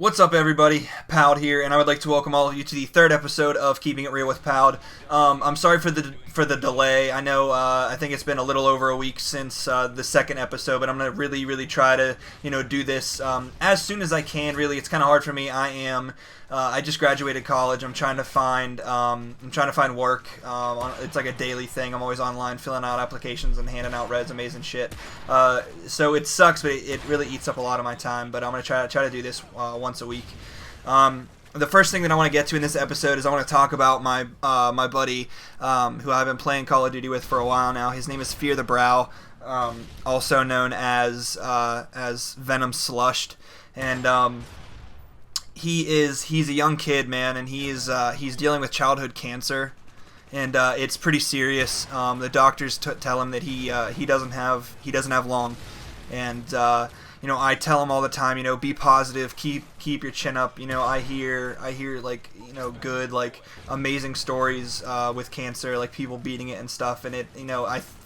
What's up, everybody? Powd here, and I would like to welcome all of you to the third episode of Keeping It Real with Powd. I'm sorry for the delay. I know I think it's been a little over a week since the second episode, but I'm gonna really try to do this as soon as I can. Really, it's kind of hard for me. I just graduated college. I'm trying to find work. It's like a daily thing. I'm always online filling out applications and handing out resumes and shit. So it sucks, but it really eats up a lot of my time. But I'm gonna try to do this once a week. The first thing that I want to get to in this episode is I want to talk about my buddy who I've been playing Call of Duty with for a while now. His name is Fear the Brow, also known as Venom Slushed, and he's a young kid, man, and he's dealing with childhood cancer, and it's pretty serious. The doctors tell him that he doesn't have long, and I tell him all the time, be positive, keep your chin up. I hear like good, like amazing stories with cancer, like people beating it and stuff, and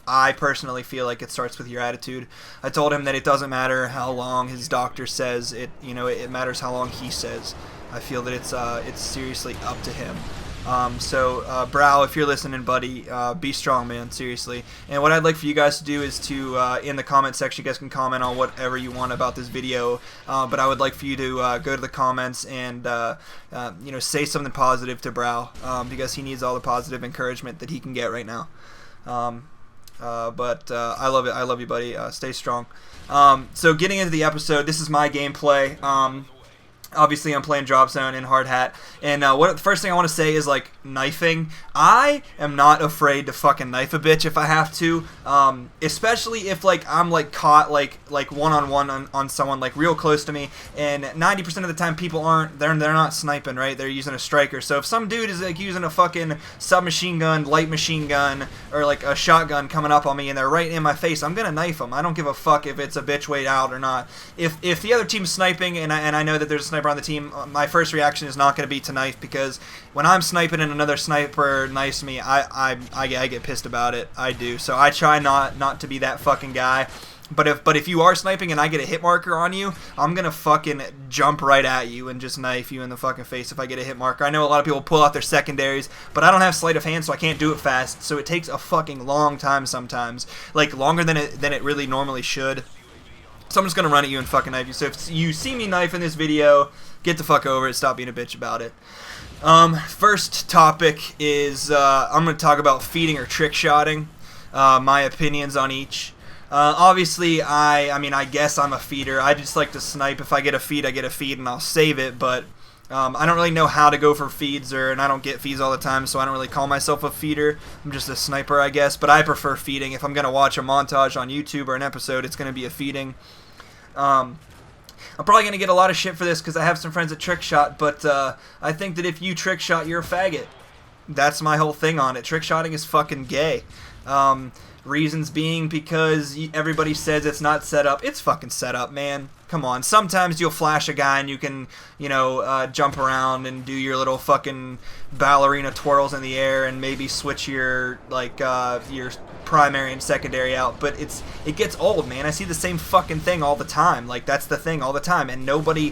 I personally feel like it starts with your attitude. I told him that it doesn't matter how long his doctor says it. It matters how long he says. I feel that it's seriously up to him. So Brow, if you're listening, buddy, be strong, man, seriously. And what I'd like for you guys to do is to, in the comment section, you guys can comment on whatever you want about this video, but I would like for you to go to the comments and, say something positive to Brow, because he needs all the positive encouragement that he can get right now. But I love it. I love you, buddy. Stay strong. So getting into the episode, this is my gameplay. Obviously, I'm playing Drop Zone in Hard Hat, and the first thing I want to say is, like, knifing. I am not afraid to fucking knife a bitch if I have to, especially if, like, I'm, like, caught, like one-on-one on someone, like, real close to me, and 90% of the time people they're not sniping, right? They're using a striker. So if some dude is, like, using a fucking submachine gun, light machine gun, or, like, a shotgun coming up on me, and they're right in my face, I'm gonna knife them. I don't give a fuck if it's a bitch way out or not. If the other team's sniping, and I know that there's a sniper on the team, my first reaction is not going to be to knife, because when I'm sniping and another sniper knifes me, I get pissed about it. I do. So I try not to be that fucking guy. But if you are sniping and I get a hit marker on you, I'm gonna fucking jump right at you and just knife you in the fucking face if I get a hit marker. I know a lot of people pull out their secondaries, but I don't have sleight of hand, so I can't do it fast. So it takes a fucking long time sometimes, like longer than it really normally should. So I'm just going to run at you and fucking knife you. So if you see me knife in this video, get the fuck over it. Stop being a bitch about it. First topic is I'm going to talk about feeding or trick shotting. My opinions on each. Obviously, I guess I'm a feeder. I just like to snipe. If I get a feed, I get a feed and I'll save it. But I don't really know how to go for feeds, and I don't get feeds all the time, so I don't really call myself a feeder. I'm just a sniper, I guess, but I prefer feeding. If I'm going to watch a montage on YouTube or an episode, it's going to be a feeding. I'm probably going to get a lot of shit for this because I have some friends that trick shot, but I think that if you trick shot, you're a faggot. That's my whole thing on it. Trick shotting is fucking gay. Reasons being because everybody says it's not set up. It's fucking set up, man. Come on. Sometimes you'll flash a guy and you can, jump around and do your little fucking ballerina twirls in the air and maybe switch your primary and secondary out. But it gets old, man. I see the same fucking thing all the time. Like, that's the thing all the time. And nobody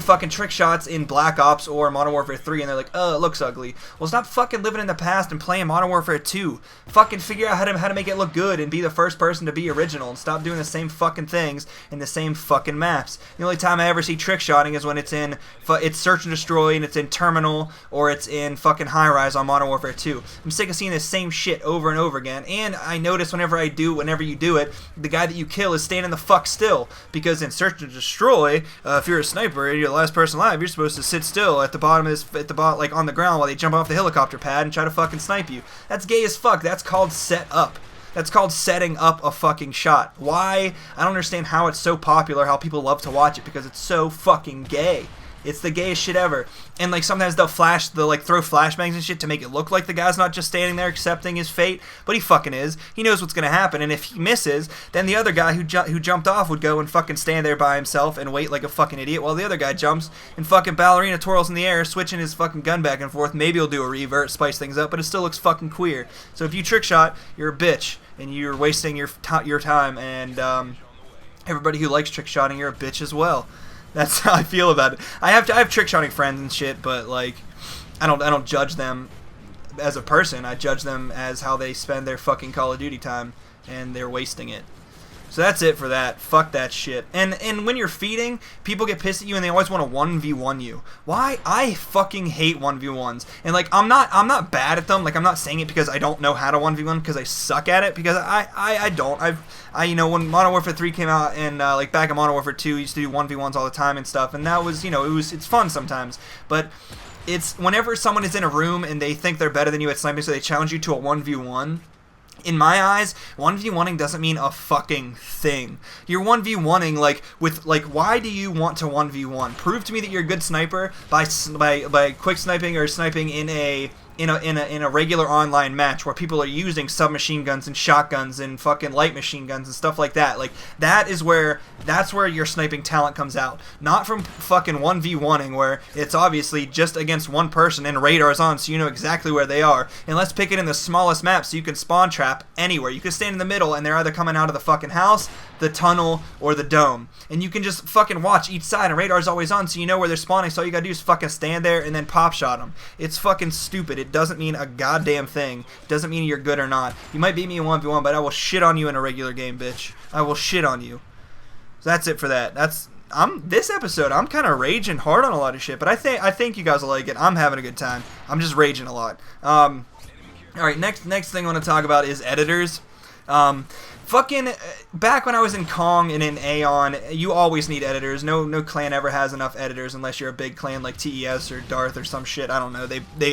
fucking trick shots in Black Ops or Modern Warfare 3 and they're like, oh, it looks ugly. Well, stop fucking living in the past and playing Modern Warfare 2. Fucking figure out how to make it look good and be the first person to be original and stop doing the same fucking things in the same fucking maps. The only time I ever see trick shotting is when it's Search and Destroy and it's in Terminal or it's in fucking High Rise on Modern Warfare 2. I'm sick of seeing the same shit over and over again, and I notice whenever you do it, the guy that you kill is standing the fuck still, because in Search and Destroy, if you're a sniper and you're the last person alive, you're supposed to sit still at the bottom like on the ground while they jump off the helicopter pad and try to fucking snipe you. That's gay as fuck. That's called set up. That's called setting up a fucking shot. Why? I don't understand how it's so popular, how people love to watch it, because it's so fucking gay. It's the gayest shit ever. And like sometimes they'll throw flashbangs and shit to make it look like the guy's not just standing there accepting his fate, but he fucking is. He knows what's gonna happen, and if he misses, then the other guy who jumped off would go and fucking stand there by himself and wait like a fucking idiot while the other guy jumps and fucking ballerina twirls in the air, switching his fucking gun back and forth. Maybe he'll do a revert, spice things up, but it still looks fucking queer. So if you trick shot, you're a bitch and you're wasting your time, and everybody who likes trick shotting, you're a bitch as well. That's how I feel about it. I have trickshotting friends and shit, but like, I don't judge them as a person. I judge them as how they spend their fucking Call of Duty time, and they're wasting it. So that's it for that. Fuck that shit. And when you're feeding, people get pissed at you and they always want to 1v1 you. Why? I fucking hate 1v1s. And like, I'm not bad at them. Like, I'm not saying it because I don't know how to 1v1 because I suck at it, because I don't. You know, when Modern Warfare 3 came out, and like back in Modern Warfare 2, we used to do 1v1s all the time and stuff, and that was, you know, it's fun sometimes. But it's whenever someone is in a room and they think they're better than you at sniping, so they challenge you to a 1v1. In my eyes, 1v1ing doesn't mean a fucking thing. You're 1v1ing like with like, why do you want to 1v1? Prove to me that you're a good sniper by quick sniping or sniping in a regular online match where people are using submachine guns and shotguns and fucking light machine guns and stuff like that. Like, that's where your sniping talent comes out. Not from fucking 1v1ing where it's obviously just against one person and radar's on so you know exactly where they are. And let's pick it in the smallest map so you can spawn trap anywhere. You can stand in the middle and they're either coming out of the fucking house, the tunnel, or the dome. And you can just fucking watch each side, and radar's always on so you know where they're spawning, so all you gotta do is fucking stand there and then pop shot them. It's fucking stupid. It doesn't mean a goddamn thing. It doesn't mean you're good or not. You might beat me in 1v1, but I will shit on you in a regular game, bitch. I will shit on you. So that's it for that. This episode, I'm kind of raging hard on a lot of shit, but I think you guys will like it. I'm having a good time. I'm just raging a lot. Alright, next thing I want to talk about is editors. Fucking back when I was in Kong and in Aeon, you always need editors. No clan ever has enough editors unless you're a big clan like TES or Darth or some shit. I don't know.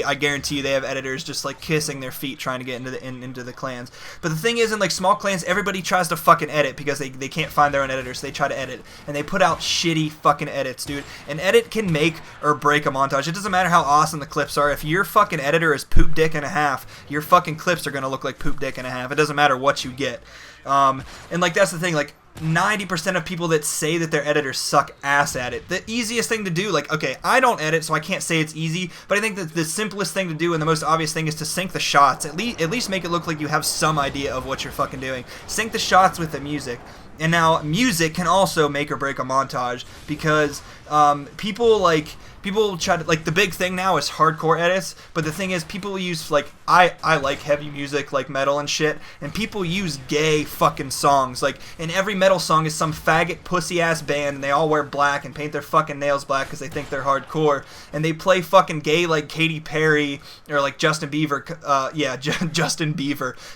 I guarantee you they have editors just like kissing their feet trying to get into the clans. But the thing is, in like small clans, everybody tries to fucking edit because they can't find their own editors. So they try to edit, and they put out shitty fucking edits, dude. An edit can make or break a montage. It doesn't matter how awesome the clips are. If your fucking editor is poop dick and a half, your fucking clips are gonna look like poop dick and a half. It doesn't matter what you get. And like, that's the thing, like 90% of people that say that their editors suck ass at it. The easiest thing to do, like, okay, I don't edit, so I can't say it's easy, but I think that the simplest thing to do and the most obvious thing is to sync the shots. At least make it look like you have some idea of what you're fucking doing. Sync the shots with the music. And now, music can also make or break a montage, because people try to, like, the big thing now is hardcore edits, but the thing is, people use, like, I like heavy music, like metal and shit, and people use gay fucking songs. Like, in every metal song is some faggot pussy-ass band, and they all wear black and paint their fucking nails black because they think they're hardcore, and they play fucking gay, like, Katy Perry, or, like, Justin Bieber,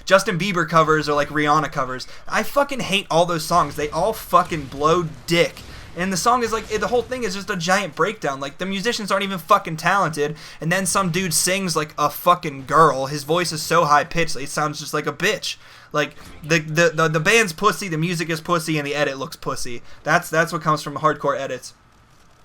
Justin Bieber covers, or, like, Rihanna covers. I fucking hate all those songs. They all fucking blow dick. And the song is like, the whole thing is just a giant breakdown. Like, the musicians aren't even fucking talented, and then some dude sings like a fucking girl. His voice is so high pitched, it sounds just like a bitch. Like, the band's pussy, the music is pussy, and the edit looks pussy. That's what comes from hardcore edits.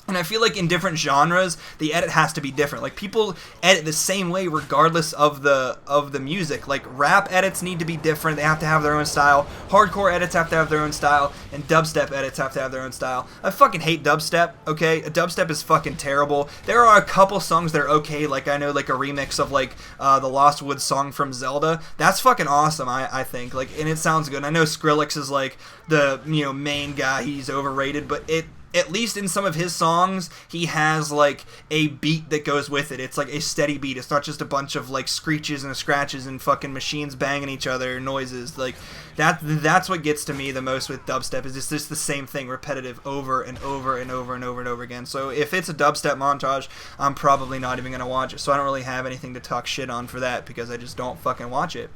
And I feel like in different genres, the edit has to be different. Like, people edit the same way regardless of the music. Like, rap edits need to be different. They have to have their own style. Hardcore edits have to have their own style. And dubstep edits have to have their own style. I fucking hate dubstep, okay? Dubstep is fucking terrible. There are a couple songs that are okay. Like, I know, like, a remix of, like, the Lost Woods song from Zelda. That's fucking awesome, I think. Like, and it sounds good. I know Skrillex is, like, the, you know, main guy. He's overrated, but at least in some of his songs, he has, like, a beat that goes with it. It's, like, a steady beat. It's not just a bunch of, like, screeches and scratches and fucking machines banging each other, noises. Like, that's what gets to me the most with dubstep, is it's just the same thing, repetitive, over and over and over and over and over again. So if it's a dubstep montage, I'm probably not even going to watch it. So I don't really have anything to talk shit on for that, because I just don't fucking watch it.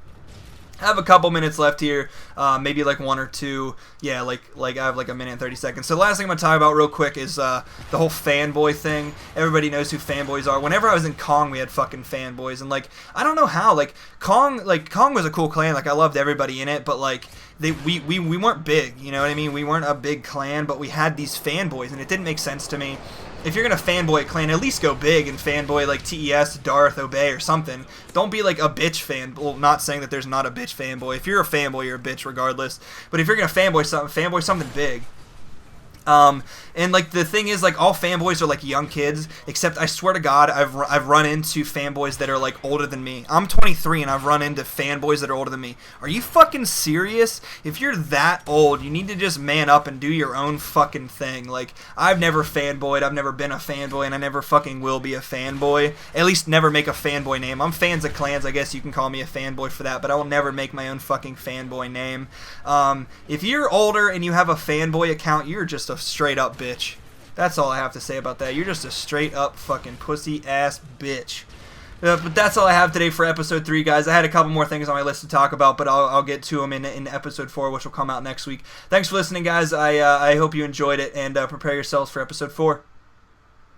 I have a couple minutes left here, maybe like one or two. Yeah, like I have like a minute and 30 seconds. So the last thing I'm going to talk about real quick is the whole fanboy thing. Everybody knows who fanboys are. Whenever I was in Kong, we had fucking fanboys, and like, I don't know how, like, Kong was a cool clan. Like, I loved everybody in it, but like, we weren't big, you know what I mean? We weren't a big clan, but we had these fanboys, and it didn't make sense to me. If you're going to fanboy a clan, at least go big and fanboy like TES, Darth, Obey, or something. Don't be like a bitch fan. Well, not saying that there's not a bitch fanboy. If you're a fanboy, you're a bitch regardless. But if you're going to fanboy something big. And like the thing is, like all fanboys are like young kids, except I swear to God, I've run into fanboys that are like older than me. I'm 23 and I've run into fanboys that are older than me. Are you fucking serious? If you're that old, you need to just man up and do your own fucking thing. Like, I've never fanboyed, I've never been a fanboy, and I never fucking will be a fanboy. At least never make a fanboy name. I'm Fans of Clans, I guess you can call me a fanboy for that, but I will never make my own fucking fanboy name. If you're older and you have a fanboy account, you're just a straight up bitch. That's all I have to say about that. You're just a straight up fucking pussy ass bitch. But that's all I have today for episode 3, guys. I had a couple more things on my list to talk about, but I'll get to them in episode 4, which will come out next week. Thanks for listening, guys. I hope you enjoyed it, and prepare yourselves for episode 4.